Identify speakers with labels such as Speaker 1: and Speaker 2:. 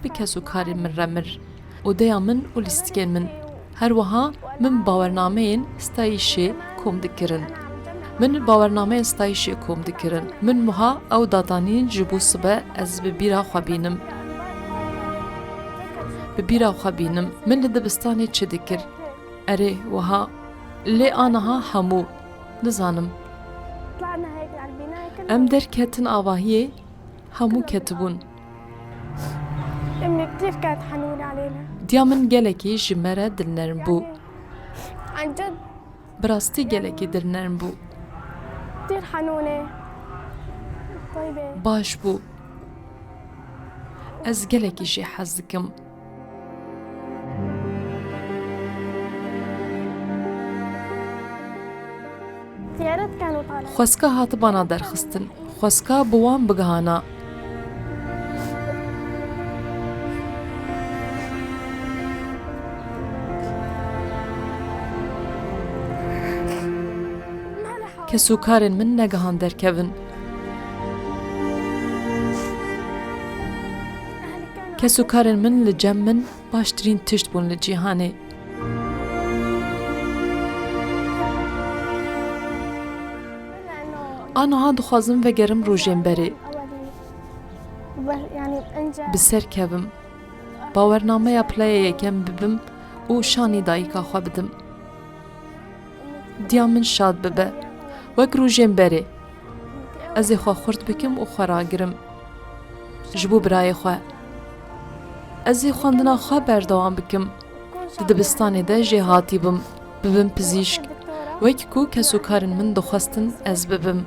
Speaker 1: bi kesûkarên min re mir û deya min û lîstikên min. Her wiha min bawernameyên stayîşê kom dikirin. Min bawernameyên stayîşê kom dikirin. Min wiha ew dadanîn ji bo sibe ez bi bîra xwe bînim. Bi bîra xwe bînim. Min li dibistanê çi dikir? Erê wiha lê aniha hemû nizanim. Em derketin avahiyê hemû ketibûn.
Speaker 2: أمي كتير كانت حنونة علينا
Speaker 1: Diya min gelekî ji me re dilnerm bû.
Speaker 2: عن جد
Speaker 1: Bi rastî gelekî dilnerm bû.
Speaker 2: كتير حنونة طيبة
Speaker 1: Baş bû. Ez gelekî jê hez dikim.
Speaker 2: زيارات كانوا طالعين
Speaker 1: Xweska hatibana derxistin. Xweska bi wan bigihana. Kesûkarên min negihan derkevin. Kesûkarên min li cem min baştirîn tişt bûn li cîhanê. Aniha dixwazim vegerim rojên berê.
Speaker 2: يعني انجح
Speaker 1: Bi ser kevim. Bawernameya playê yekem bibim û şanî dayîka xwe bidim. Diya min şad bibe. Wek rojên berê. Ez ê xwe xurt bikim û xwe ragirim. Ji bo birayê xwe. Ez ê xwendina xwe berdewam bikim. Di dibistanê de jê hatîbim. Bibim pizîşk. Wek ku kesûkarên min dixwestin ez bibim.